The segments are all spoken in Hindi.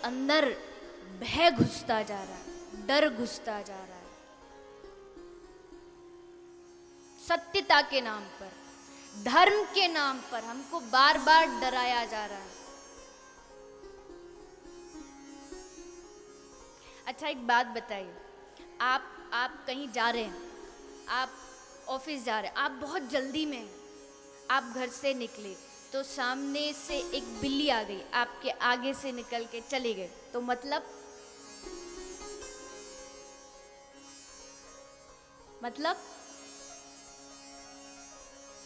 अंदर भय घुसता जा रहा है, डर घुसता जा रहा है। सत्यता के नाम पर, धर्म के नाम पर हमको बार बार डराया जा रहा है। अच्छा एक बात बताइए, आप कहीं जा रहे हैं, आप ऑफिस जा रहे हैं, आप बहुत जल्दी में हैं, आप घर से निकले तो सामने से एक बिल्ली आ गई, आपके आगे से निकल के चली गई, तो मतलब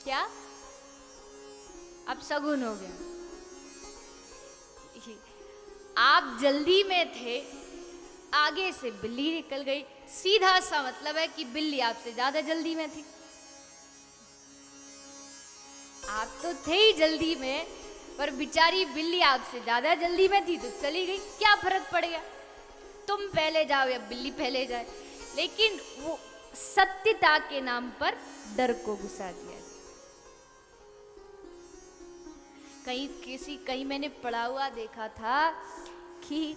क्या? अब शगुन हो गया। आप जल्दी में थे, आगे से बिल्ली निकल गई, सीधा सा मतलब है कि बिल्ली आपसे ज्यादा जल्दी में थी। आप तो थे ही जल्दी में, पर बेचारी बिल्ली आपसे ज्यादा जल्दी में थी तो चली गई, क्या फर्क पड़ गया? तुम पहले जाओ या बिल्ली पहले जाए, लेकिन वो सत्यता के नाम पर डर को घुसा दिया। कहीं मैंने पढ़ा हुआ देखा था कि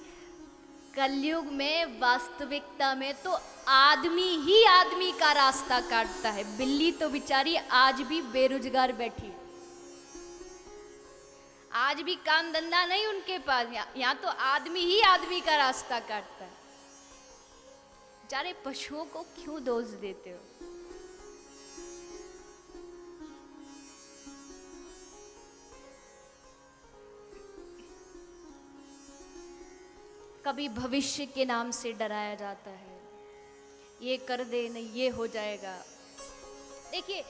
कलयुग में वास्तविकता में तो आदमी ही आदमी का रास्ता काटता है, बिल्ली तो बेचारी आज भी बेरोजगार बैठी है, आज भी काम धंधा नहीं उनके पास, यहाँ तो आदमी ही आदमी का रास्ता काटता है। बेचारे पशुओं को क्यों दोष देते हो? कभी भविष्य के नाम से डराया जाता है, ये कर दे नहीं ये हो जाएगा। देखिए,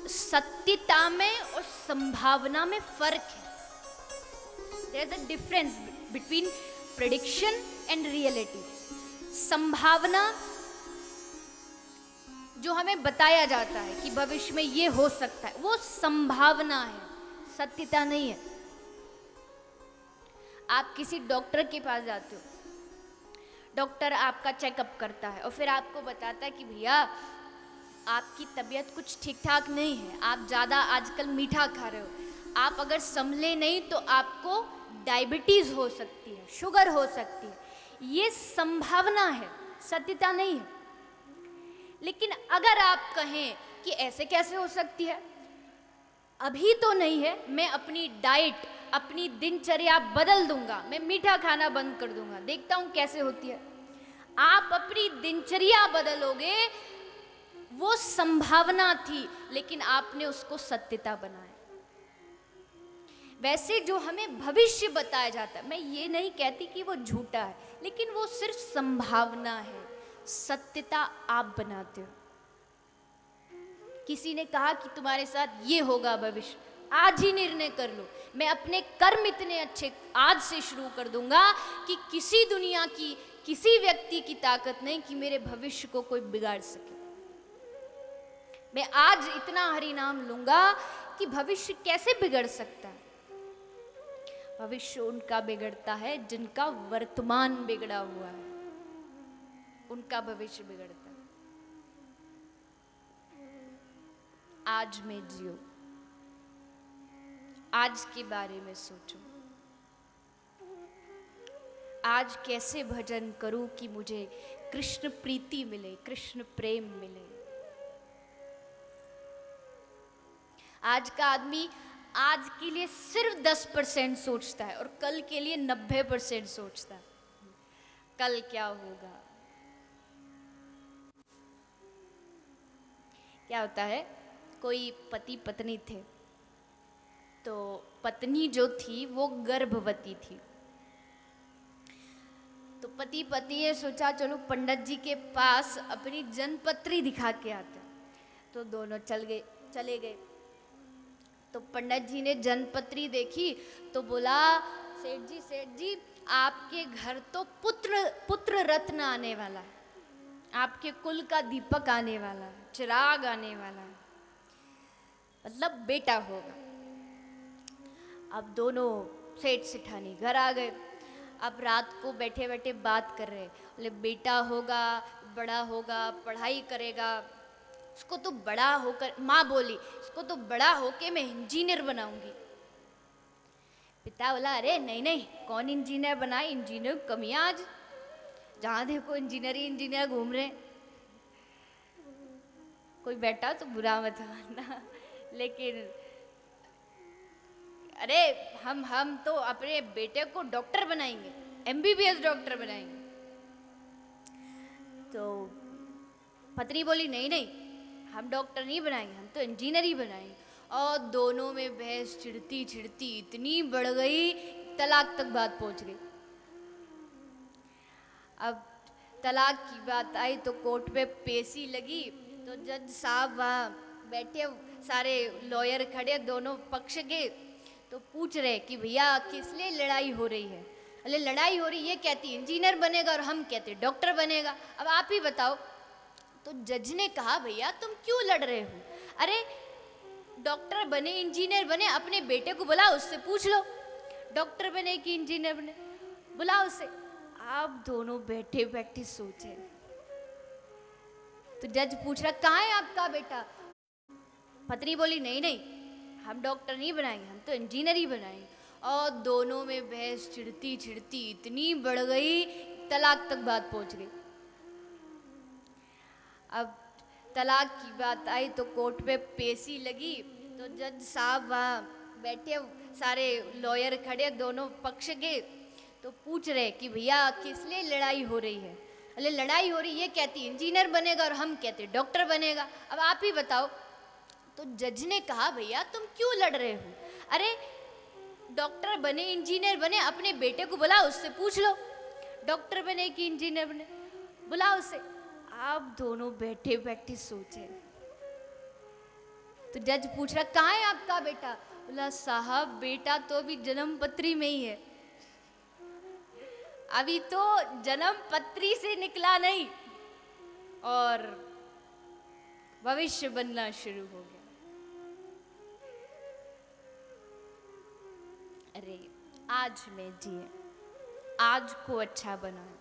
सत्यता में और संभावना में फर्क है। There is a difference between prediction and reality. संभावना जो हमें बताया जाता है कि भविष्य में ये हो सकता है, वो संभावना है, सत्यता नहीं है। आप किसी डॉक्टर के पास जाते हो, डॉक्टर आपका चेकअप करता है और फिर आपको बताता है कि भैया आपकी तबीयत कुछ ठीक ठाक नहीं है, आप ज़्यादा आजकल मीठा खा रहे हो, आप अगर संभले नहीं तो आपको डायबिटीज़ हो सकती है, शुगर हो सकती है। ये संभावना है, सत्यता नहीं है। लेकिन अगर आप कहें कि ऐसे कैसे हो सकती है, अभी तो नहीं है, मैं अपनी डाइट, अपनी दिनचर्या बदल दूंगा, मैं मीठा खाना बंद कर दूंगा, देखता हूं कैसे होती है। आप अपनी दिनचर्या बदलोगे, वो संभावना थी, लेकिन आपने उसको सत्यता बनाया। वैसे जो हमें भविष्य बताया जाता है, मैं ये नहीं कहती कि वो झूठा है, लेकिन वो सिर्फ संभावना है, सत्यता आप बनाते हो। किसी ने कहा कि तुम्हारे साथ ये होगा भविष्य, आज ही निर्णय कर लो, मैं अपने कर्म इतने अच्छे आज से शुरू कर दूंगा कि किसी दुनिया की किसी व्यक्ति की ताकत नहीं कि मेरे भविष्य को कोई बिगाड़ सके। मैं आज इतना हरि नाम लूंगा कि भविष्य कैसे बिगड़ सकता है। भविष्य उनका बिगड़ता है जिनका वर्तमान बिगड़ा हुआ है, उनका भविष्य बिगड़ता है। आज में जियो, आज के बारे में सोचो, आज कैसे भजन करूं कि मुझे कृष्ण प्रीति मिले, कृष्ण प्रेम मिले। आज का आदमी आज के लिए सिर्फ 10% सोचता है और कल के लिए 90% सोचता है, कल क्या होगा। क्या होता है, कोई पति पत्नी थे, तो पत्नी जो थी वो गर्भवती थी, तो पति पत्नी ने सोचा चलो पंडित जी के पास अपनी जन्मपत्री दिखा के आते, तो दोनों चले गए। तो पंडित जी ने जन्मपत्री देखी तो बोला, सेठ जी आपके घर तो पुत्र रत्न आने वाला है, आपके कुल का दीपक आने वाला है, चिराग आने वाला है, मतलब बेटा होगा। अब दोनों सेठ सेठानी घर आ गए। अब रात को बैठे बैठे बात कर रहे, बोले बेटा होगा, बड़ा होगा, पढ़ाई करेगा, इसको तो बड़ा होकर, माँ बोली इसको तो बड़ा होके मैं इंजीनियर बनाऊंगी। पिता बोला अरे नहीं नहीं, कौन इंजीनियर बनाए, इंजीनियर की कमी है आज, जहाँ देखो इंजीनियर ही इंजीनियर घूम रहे हैं। कोई बैठा तो बुरा मत मानना, लेकिन अरे हम तो अपने बेटे को डॉक्टर बनाएंगे, एमबीबीएस डॉक्टर बनाएंगे। तो पत्नी बोली नहीं नहीं, हम डॉक्टर नहीं बनाएंगे, हम तो इंजीनियर ही बनाएंगे। और दोनों में बहस छिड़ती छिड़ती इतनी बढ़ गई, तलाक तक बात पहुंच गई। अब तलाक की बात आई तो कोर्ट पे पेशी लगी, तो जज साहब वहाँ बैठे, सारे लॉयर खड़े दोनों पक्ष के, तो पूछ रहे कि भैया किस लिए लड़ाई हो रही है। अरे लड़ाई हो रही, ये कहती इंजीनियर बनेगा और हम कहते डॉक्टर बनेगा, अब आप ही बताओ। तो जज ने कहा भैया तुम क्यों लड़ रहे हो, अरे डॉक्टर बने इंजीनियर बने, अपने बेटे को बुलाओ, उससे पूछ लो डॉक्टर बने कि इंजीनियर बने, बुलाओ उसे। आप दोनों बैठे बैठे सोचे। तो जज पूछ रहा कहाँ है आपका बेटा। पत्नी बोली नहीं नहीं, हम डॉक्टर नहीं बनाएंगे, हम तो इंजीनियर ही बनाएंगे। और दोनों में बहस छिड़ती छिड़ती इतनी बढ़ गई, तलाक तक बात पहुंच गई। अब तलाक की बात आई तो कोर्ट पे पेशी लगी, तो जज साहब वहाँ बैठे, सारे लॉयर खड़े दोनों पक्ष के, तो पूछ रहे कि भैया किस लिए लड़ाई हो रही है। अरे लड़ाई हो रही, ये कहती इंजीनियर बनेगा और हम कहते डॉक्टर बनेगा, अब आप ही बताओ। तो जज ने कहा भैया तुम क्यों लड़ रहे हो, अरे डॉक्टर बने इंजीनियर बने, अपने बेटे को बुलाओ, उससे पूछ लो डॉक्टर बने कि इंजीनियर बने, बुलाओ उसे। आप दोनों बैठे बैठे सोचे। तो जज पूछ रहा कहाँ है आपका बेटा। बोला साहब बेटा तो अभी जन्म पत्री में ही है, अभी तो जन्म पत्री से निकला नहीं और भविष्य बनना शुरू हो गया। अरे आज में जिए, आज को अच्छा बनाए,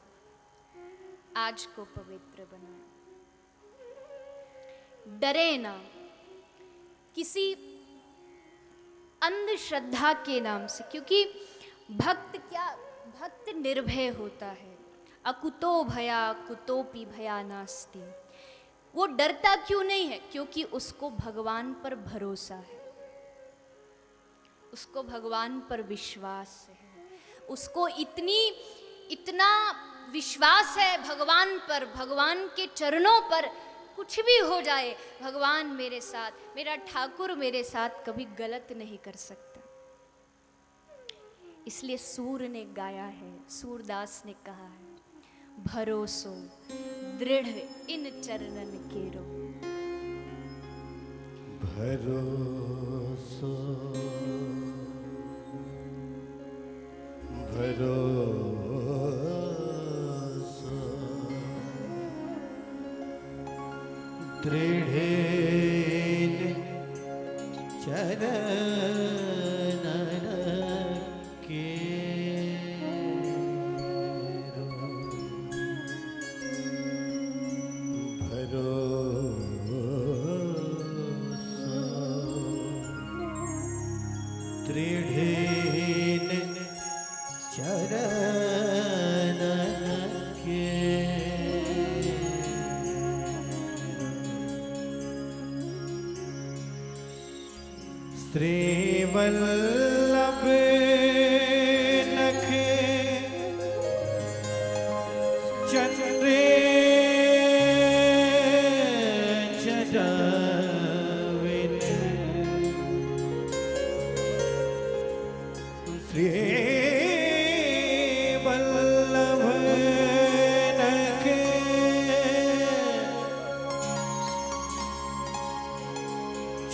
आज को पवित्र बनाए, डरे ना किसी अंधश्रद्धा के नाम से, क्योंकि भक्त निर्भय होता है। अकुतो भया कुतोपि भया नास्ति। वो डरता क्यों नहीं है, क्योंकि उसको भगवान पर भरोसा है, उसको भगवान पर विश्वास है, उसको इतना विश्वास है भगवान पर, भगवान के चरणों पर, कुछ भी हो जाए भगवान मेरे साथ, मेरा ठाकुर मेरे साथ कभी गलत नहीं कर सकता। इसलिए सूर ने गाया है, सूरदास ने कहा है, भरोसो दृढ़ इन चरणन केरो। भरोसो भरोसो दृढ़ चरणन श्रीवल्लभ नख चंद्रे चटाविन श्रीवल्लभ नख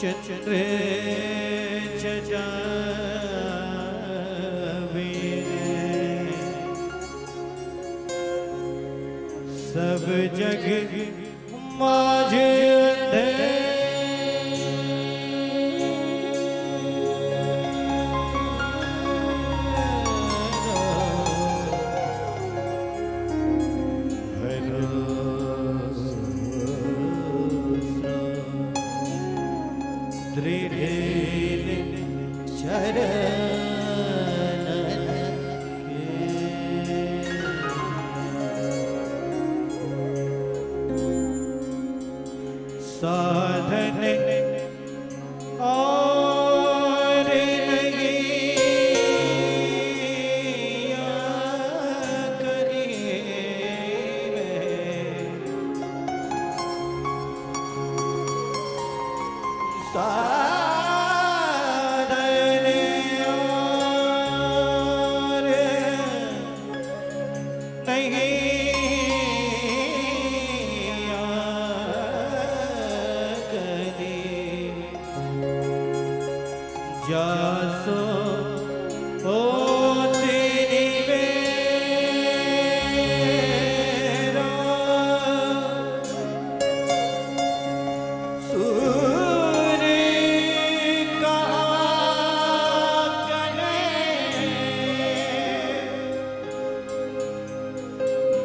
चंद्रे सब जग माझ दृढ़ चरण साधन और नहीं साधन और नहीं जासो ओ तेरी बेरा सूर्य कहाँ कहे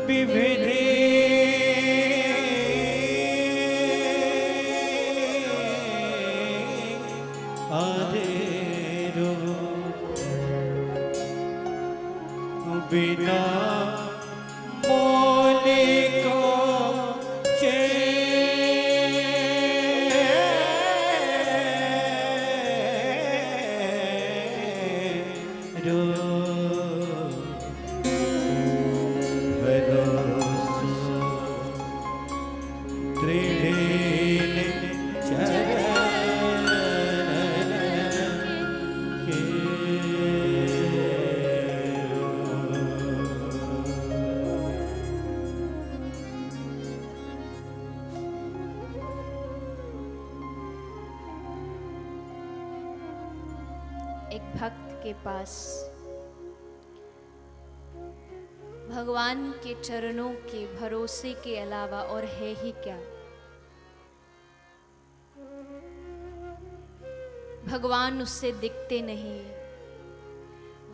विविधि आधेरो बिना मोले को चेरो भरोसो त्रिधीन चरण एक भक्त के पास भगवान के चरणों के भरोसे के अलावा और है ही क्या। भगवान उससे दिखते नहीं,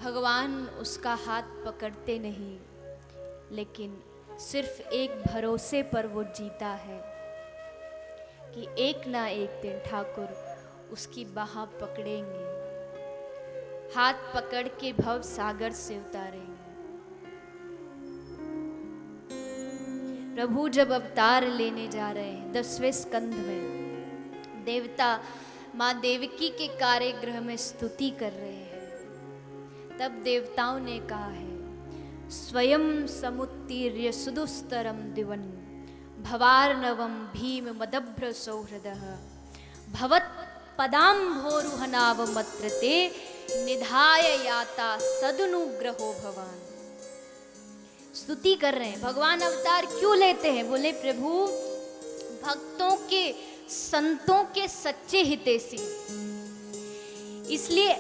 भगवान उसका हाथ पकड़ते नहीं, लेकिन सिर्फ एक भरोसे पर वो जीता है कि एक ना एक दिन ठाकुर उसकी बाह पकड़ेंगे, हाथ पकड़ के भव सागर से उतारेंगे। प्रभु जब अवतार लेने जा रहे हैं 10वें स्कंध में, देवता माँ देवकी के कारागृह में स्तुति कर रहे हैं, तब देवताओं ने कहा है स्वयं समुत्तीर्य सुदुस्तरम दिवन भवार्णवम भीम मदभ्र सौहृदः भवत् पदाम्भोरुहनावमत्रते निधाय याता सदनुग्रहो भवान। स्तुति कर रहे हैं भगवान अवतार क्यों लेते हैं। बोले प्रभु भक्तों के संतों के सच्चे हितैषी, इसलिए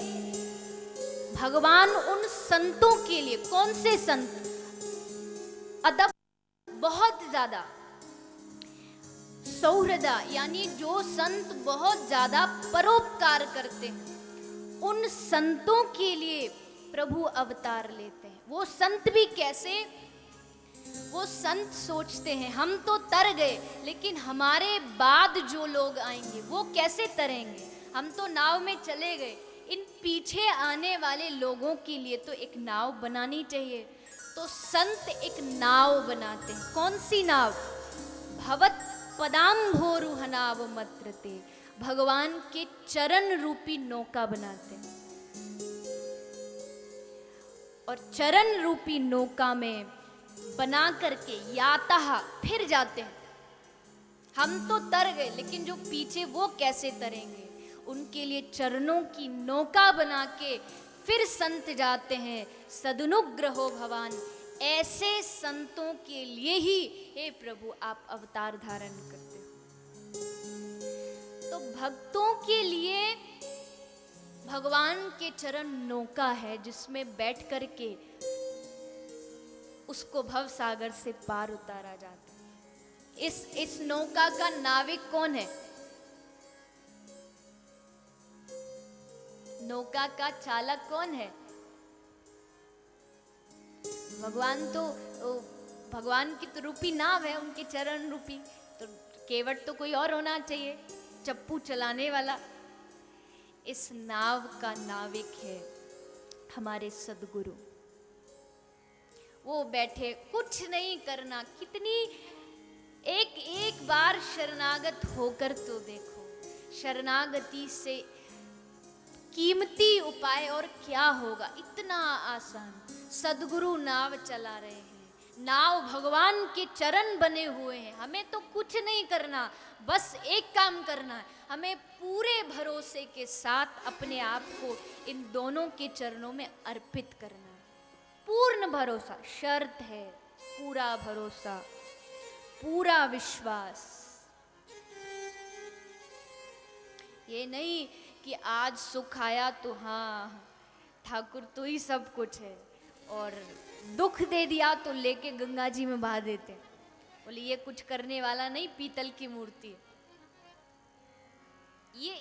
भगवान उन संतों के लिए, कौन से संत, अदब बहुत ज्यादा, सौहृदा यानी जो संत बहुत ज्यादा परोपकार करते हैं, उन संतों के लिए प्रभु अवतार लेते हैं। वो संत भी कैसे, वो संत सोचते हैं हम तो तर गए, लेकिन हमारे बाद जो लोग आएंगे वो कैसे तरेंगे। हम तो नाव में चले गए, इन पीछे आने वाले लोगों के लिए तो एक नाव बनानी चाहिए। तो संत एक नाव बनाते हैं। कौन सी नाव? भवत पदाम्भोरुहनावमत्रते, भगवान के चरण रूपी नौका बनाते हैं। और चरण रूपी नौका में बना करके याता फिर जाते हैं। हम तो तर गए, लेकिन जो पीछे वो कैसे तरेंगे, उनके लिए चरणों की नौका बना के फिर संत जाते हैं। सदनुग्रहो भवान, ऐसे संतों के लिए ही हे प्रभु आप अवतार धारण करते हो। तो भक्तों के लिए भगवान के चरण नौका है, जिसमें बैठ करके उसको भव सागर से पार उतारा जाता है। इस नौका का नाविक कौन है? नौका का चालक कौन है? भगवान तो भगवान की तो रूपी नाव है, उनके चरण रूपी। तो केवट तो कोई और होना चाहिए, चप्पू चलाने वाला। इस नाव का नाविक है हमारे सदगुरु। वो बैठे, कुछ नहीं करना। कितनी एक एक बार शरणागत होकर तो देखो। शरणागति से कीमती उपाय और क्या होगा, इतना आसान। सदगुरु नाव चला रहे हैं, नाव भगवान के चरण बने हुए हैं। हमें तो कुछ नहीं करना, बस एक काम करना है, हमें पूरे भरोसे के साथ अपने आप को इन दोनों के चरणों में अर्पित करना है। पूर्ण भरोसा, शर्त है पूरा भरोसा, पूरा विश्वास। ये नहीं कि आज सुख आया तो हाँ ठाकुर तो ही सब कुछ है, और दुख दे दिया तो लेके गंगा जी में बहा देते। बोले ये कुछ करने वाला नहीं, पीतल की मूर्ति है।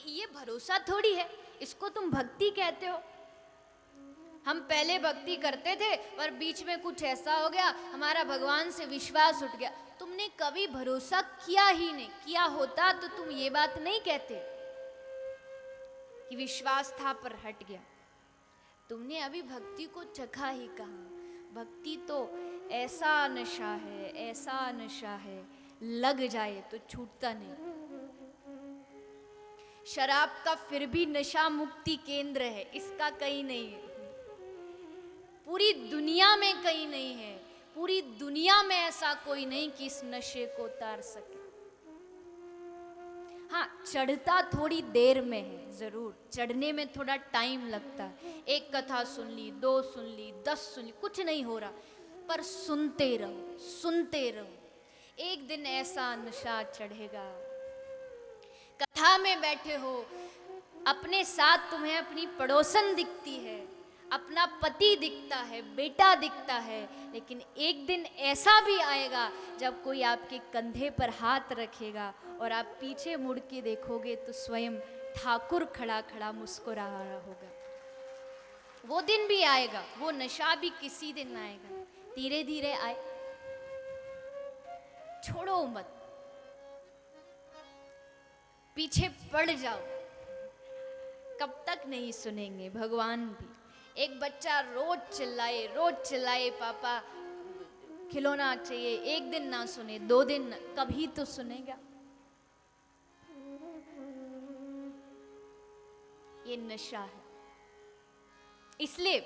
ये भरोसा थोड़ी है, इसको तुम भक्ति कहते हो। हम पहले भक्ति करते थे पर बीच में कुछ ऐसा हो गया, हमारा भगवान से विश्वास उठ गया। तुमने कभी भरोसा किया ही नहीं, किया होता तो तुम ये बात नहीं कहते कि विश्वास था पर हट गया। तुमने अभी भक्ति को चखा ही कहा। भक्ति तो ऐसा नशा है, ऐसा नशा है, लग जाए तो छूटता नहीं। शराब का फिर भी नशा मुक्ति केंद्र है, इसका कहीं नहीं है, पूरी दुनिया में कहीं नहीं है। पूरी दुनिया में ऐसा कोई नहीं कि इस नशे को उतार सके। हाँ, चढ़ता थोड़ी देर में है, जरूर चढ़ने में थोड़ा टाइम लगता है। एक कथा सुन ली, 2 सुन ली, 10 सुन ली, कुछ नहीं हो रहा, पर सुनते रहो, सुनते रहो। एक दिन ऐसा नशा चढ़ेगा। कथा में बैठे हो, अपने साथ तुम्हें अपनी पड़ोसन दिखती है, अपना पति दिखता है, बेटा दिखता है, लेकिन एक दिन ऐसा भी आएगा जब कोई आपके कंधे पर हाथ रखेगा और आप पीछे मुड़ के देखोगे तो स्वयं ठाकुर खड़ा खड़ा मुस्कुरा रहा होगा। वो दिन भी आएगा, वो नशा भी किसी दिन आएगा। धीरे धीरे आए, छोड़ो मत, पीछे पड़ जाओ। कब तक नहीं सुनेंगे भगवान भी। एक बच्चा रोज चिल्लाए पापा खिलौना चाहिए, एक दिन ना सुने, 2 दिन, कभी तो सुनेगा। ये नशा है। इसलिए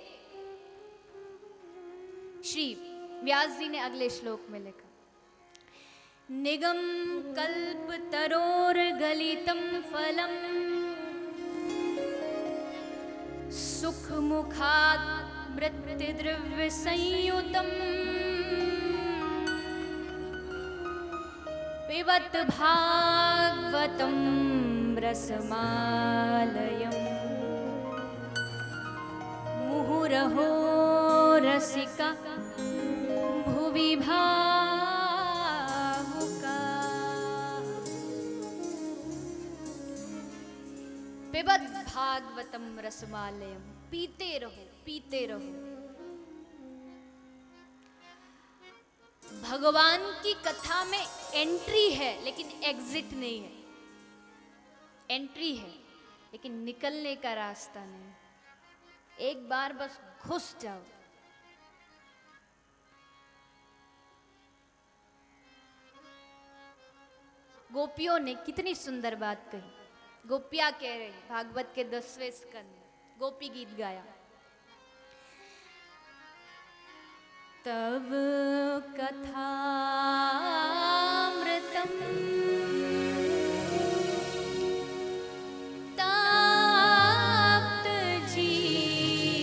श्री व्यास जी ने अगले श्लोक में लिखा, निगम कल्प तरोर गलितम फलम सुख मुखात् मृत्यु द्रव्य संयुतम पिबत भागवतम रसमालयम मुहुरहो रसिका भुवि भावुका। पिबत भागवतम रसमालयम, पीते रहो, पीते रहो। भगवान की कथा में एंट्री है लेकिन एग्जिट नहीं है। एंट्री है लेकिन निकलने का रास्ता नहीं। एक बार बस घुस जाओ। गोपियों ने कितनी सुंदर बात कही। गोपियां कह रही, भागवत के 10वें स्कंद गोपी गीत गाया, तव कथामृतम ताप्त जीवनम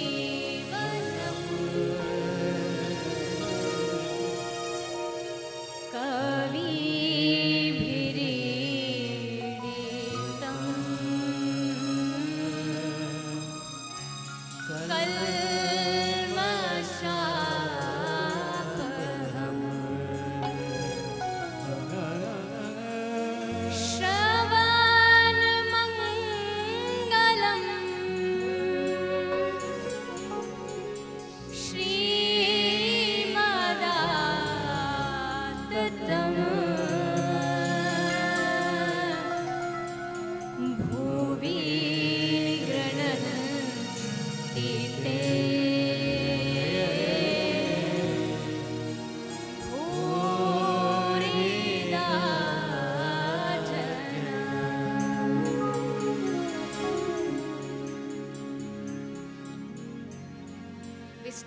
कविभिरीडितम कल्मषापहम्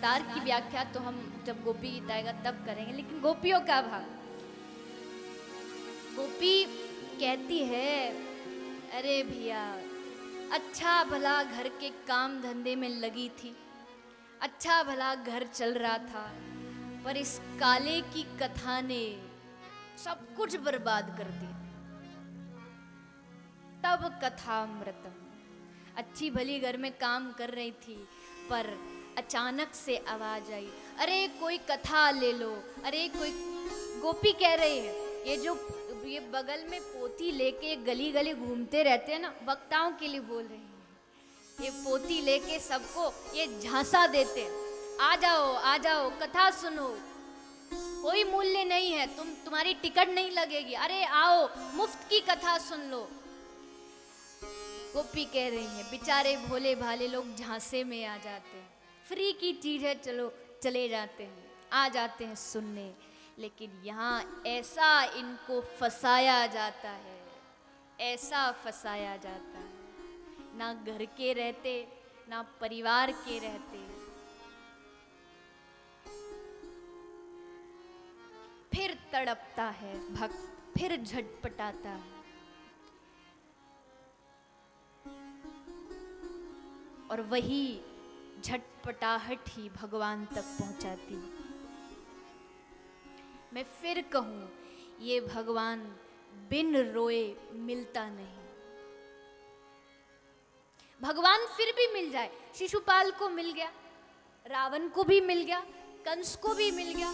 विस्तार की व्याख्या तो हम जब गोपी गीत आएगा तब करेंगे, लेकिन गोपियों का भाव। गोपी कहती है, अरे भैया, अच्छा भला घर के काम धंधे में लगी थी, अच्छा भला घर चल रहा था, पर इस काले की कथा ने सब कुछ बर्बाद कर दिया। तब कथामृतम, अच्छी भली घर में काम कर रही थी, पर अचानक से आवाज आई, अरे कोई कथा ले लो, अरे कोई। गोपी कह रही है, ये बगल में पोथी लेके गली गली घूमते रहते हैं ना, वक्ताओं के लिए बोल रही है, ये पोथी लेके सबको ये झांसा देते हैं, आ जाओ कथा सुनो, कोई मूल्य नहीं है, तुम्हारी टिकट नहीं लगेगी, अरे आओ मुफ्त की कथा सुन लो। गोपी कह रही है, बेचारे भोले भाले लोग झांसे में आ जाते हैं, फ्री की चीज है, चलो चले जाते हैं, आ जाते हैं सुनने, लेकिन यहाँ ऐसा इनको फंसाया जाता है, ऐसा फंसाया जाता है, ना घर के रहते ना परिवार के रहते, फिर तड़पता है भक्त, फिर झटपटाता है, और वही झटपटाहट ही भगवान तक पहुंचाती है। मैं फिर कहूं, ये भगवान बिन रोए मिलता नहीं। भगवान फिर भी मिल जाए, शिशुपाल को मिल गया, रावण को भी मिल गया, कंस को भी मिल गया,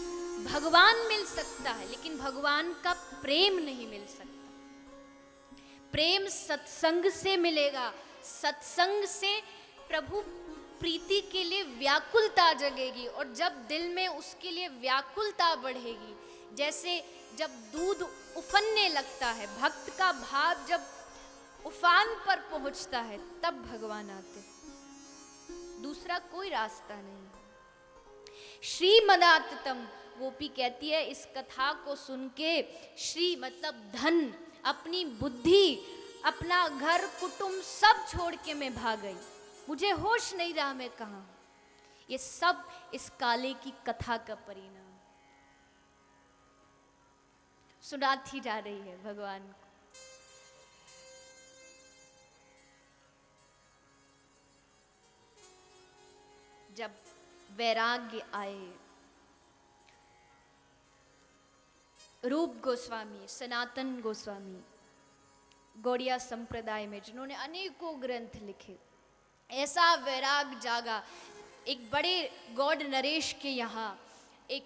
भगवान मिल सकता है, लेकिन भगवान का प्रेम नहीं मिल सकता। प्रेम सत्संग से मिलेगा, सत्संग से प्रभु प्रीति के लिए व्याकुलता जगेगी, और जब दिल में उसके लिए व्याकुलता बढ़ेगी, जैसे जब दूध उफनने लगता है, भक्त का भाव जब उफान पर पहुंचता है, तब भगवान आते, दूसरा कोई रास्ता नहीं। श्रीमदाततम, गोपी कहती है, इस कथा को सुन के श्री मतलब धन, अपनी बुद्धि, अपना घर कुटुंब सब छोड़ के मैं भाग गई, मुझे होश नहीं रहा मैं कहाँ। ये सब इस काले की कथा का परिणाम, सुनाती जा रही है भगवान को। जब वैराग्य आए, रूप गोस्वामी, सनातन गोस्वामी, गौड़िया संप्रदाय में जिन्होंने अनेकों ग्रंथ लिखे, ऐसा वैराग जागा। एक बड़े गौड़ नरेश के यहाँ एक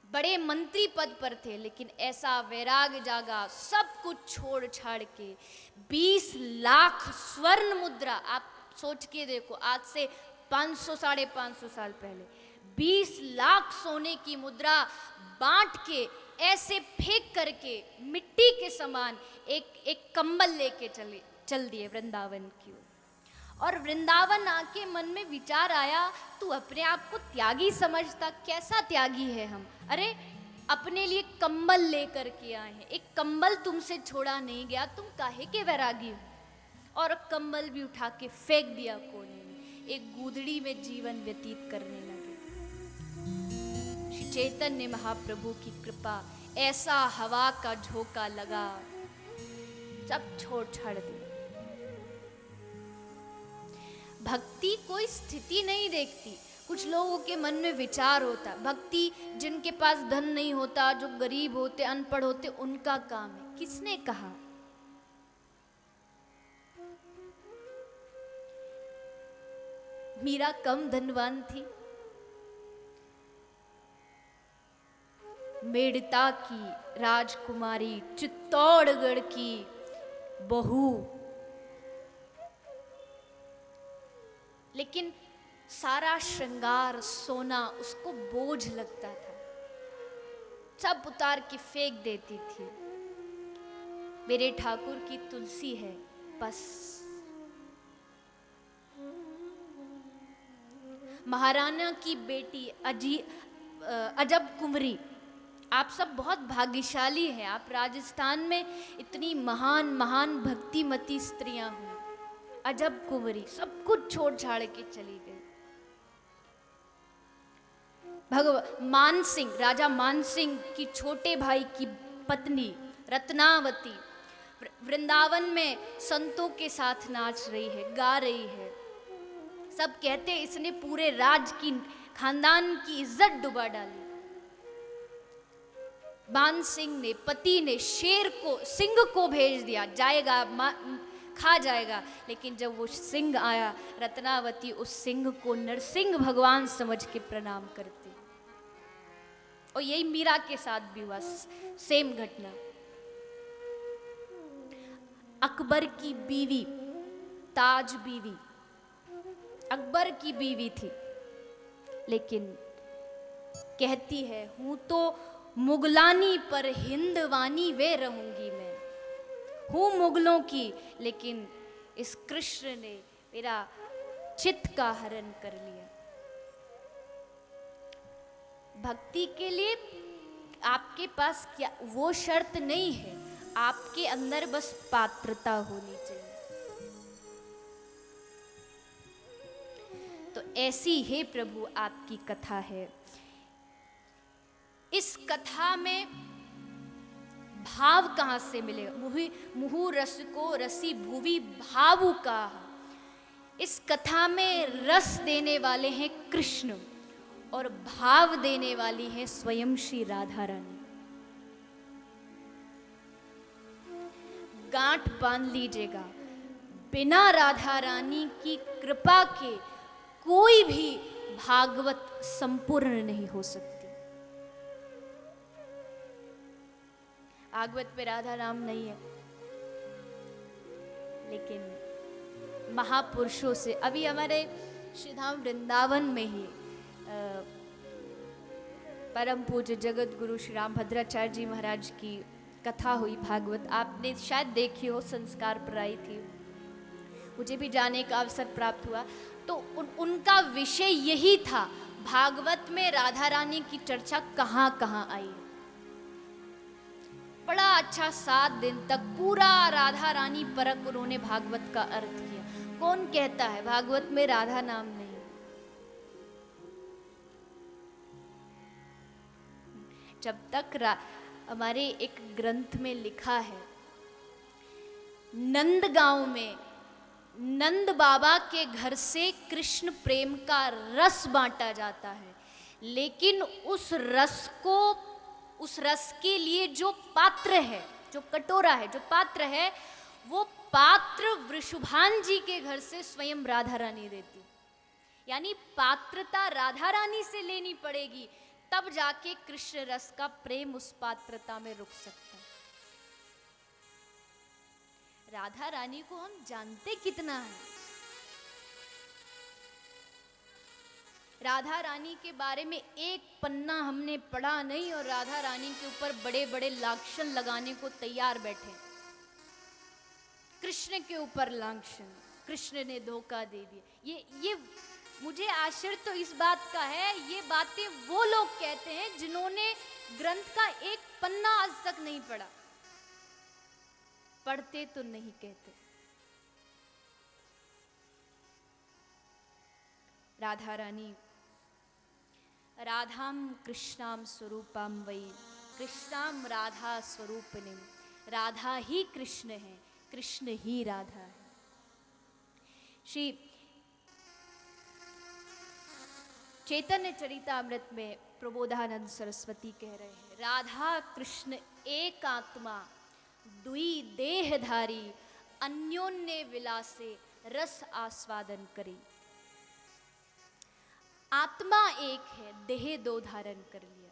बड़े मंत्री पद पर थे, लेकिन ऐसा वैराग जागा, सब कुछ छोड़ छाड़ के 20 लाख स्वर्ण मुद्रा, आप सोच के देखो, आज से 500 साढ़े 500 साल पहले 20 लाख सोने की मुद्रा बांट के, ऐसे फेंक करके मिट्टी के समान एक कंबल लेके चल दिए वृंदावन की ओर। और वृंदावन आके मन में विचार आया, तू अपने आप को त्यागी समझता, कैसा त्यागी है हम? अरे अपने लिए कंबल लेकर के आए हैं, एक कंबल तुमसे छोड़ा नहीं गया, तुम काहे के वैरागी हो? और कंबल भी उठा के फेंक दिया कोने में, एक गूदड़ी में जीवन व्यतीत करने लगे। श्री चैतन्य महाप्रभु की कृपा, ऐसा हवा का झोंका लगा, सब छोड़ छाड़ दिया। भक्ति कोई स्थिति नहीं देखती। कुछ लोगों के मन में विचार होता, भक्ति जिनके पास धन नहीं होता, जो गरीब होते, अनपढ़ होते, उनका काम है। किसने कहा? मीरा कम धनवान थी? मेड़ता की राजकुमारी, चित्तौड़गढ़ की बहू, लेकिन सारा श्रृंगार सोना उसको बोझ लगता था, सब उतार के फेंक देती थी। मेरे ठाकुर की तुलसी है बस। महाराणा की बेटी अजब कुंवरी, आप सब बहुत भाग्यशाली हैं, आप राजस्थान में इतनी महान महान भक्तिमती स्त्रियां हुई। अजब कुंवरी सब कुछ छोड़ छाड़ के चली गई। मान सिंह, राजा मान सिंह की छोटे भाई की पत्नी रत्नावती वृंदावन में संतों के साथ नाच रही है, गा रही है। सब कहते हैं इसने पूरे राज की, खानदान की इज्जत डुबा डाली। मान सिंह ने, पति ने शेर को, सिंह को भेज दिया, जाएगा खा जाएगा। लेकिन जब वो सिंह आया, रत्नावती उस सिंह को नरसिंह भगवान समझ के प्रणाम करती। और यही मीरा के साथ भी हुआ, सेम घटना। अकबर की बीवी, ताज बीवी अकबर की बीवी थी, लेकिन कहती है हूं तो मुगलानी पर हिंदवानी वे रहूंगी मैं। हूं मुगलों की, लेकिन इस कृष्ण ने मेरा चित्त का हरण कर लिया। भक्ति के लिए आपके पास क्या वो शर्त नहीं है, आपके अंदर बस पात्रता होनी चाहिए। तो ऐसी हे प्रभु आपकी कथा है। इस कथा में भाव कहाँ से मिलेगा? मुहु रस को रसी भुवि भावुका। इस कथा में रस देने वाले हैं कृष्ण और भाव देने वाली है स्वयं श्री राधा रानी। गांठ बांध लीजिएगा, बिना राधा रानी की कृपा के कोई भी भागवत संपूर्ण नहीं हो सकती। भागवत पे राधा नाम नहीं है, लेकिन महापुरुषों से, अभी हमारे श्रीधाम वृंदावन में ही परम पूज्य जगत गुरु श्री राम भद्राचार्य जी महाराज की कथा हुई भागवत। आपने शायद देखी हो, संस्कार पर आई थी, मुझे भी जाने का अवसर प्राप्त हुआ। तो उनका विषय यही था, भागवत में राधा रानी की चर्चा कहाँ कहाँ आई है। बड़ा अच्छा 7 दिन तक पूरा राधा रानी परक उन्होंने भागवत का अर्थ किया। कौन कहता है भागवत में राधा नाम नहीं? जब तक हमारे एक ग्रंथ में लिखा है, नंदगांव में नंद बाबा के घर से कृष्ण प्रेम का रस बांटा जाता है, लेकिन उस रस के लिए जो पात्र है, जो कटोरा है, जो पात्र है, वो पात्र वृषभान जी के घर से स्वयं राधा रानी देती। यानी पात्रता राधा रानी से लेनी पड़ेगी, तब जाके कृष्ण रस का प्रेम उस पात्रता में रुक सकता है। राधा रानी को हम जानते कितना है? राधा रानी के बारे में एक पन्ना हमने पढ़ा नहीं और राधा रानी के ऊपर बड़े बड़े लांछन लगाने को तैयार बैठे। कृष्ण के ऊपर लांछन, कृष्ण ने धोखा दे दिया। ये मुझे आश्चर्य तो इस बात का है, ये बातें वो लोग कहते हैं जिन्होंने ग्रंथ का एक पन्ना आज तक नहीं पढ़ा। पढ़ते तो नहीं कहते। राधा रानी, राधाम कृष्णाम स्वरूपम वै, कृष्णाम राधा स्वरूपिणीम। राधा ही कृष्ण है, कृष्ण ही राधा है। श्री चैतन्य चरितामृत में प्रबोधानंद सरस्वती कह रहे हैं, राधा कृष्ण एक आत्मा दुई देहधारी, अन्योन्य विलासे रस आस्वादन करी। आत्मा एक है, देह 2 धारण कर लिया।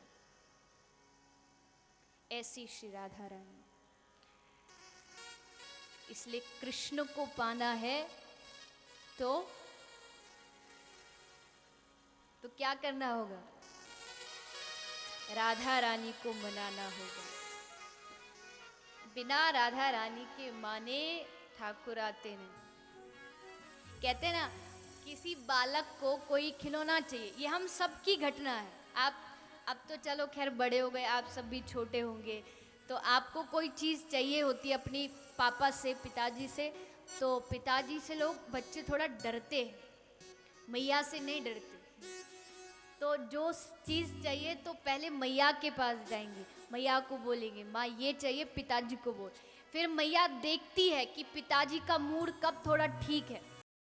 ऐसी श्री राधा रानी। इसलिए कृष्ण को पाना है तो क्या करना होगा? राधा रानी को मनाना होगा। बिना राधा रानी के माने ठाकुर आते नहीं। कहते ना, किसी बालक को कोई खिलौना चाहिए, ये हम सबकी घटना है। आप अब तो चलो खैर बड़े हो गए, आप सब भी छोटे होंगे, तो आपको कोई चीज़ चाहिए होती है अपनी पापा से, पिताजी से, तो पिताजी से लोग बच्चे थोड़ा डरते हैं, मैया से नहीं डरते। तो जो चीज़ चाहिए तो पहले मैया के पास जाएंगे, मैया को बोलेंगे माँ ये चाहिए, पिताजी को बोल। फिर मैया देखती है कि पिताजी का मूड कब थोड़ा ठीक है,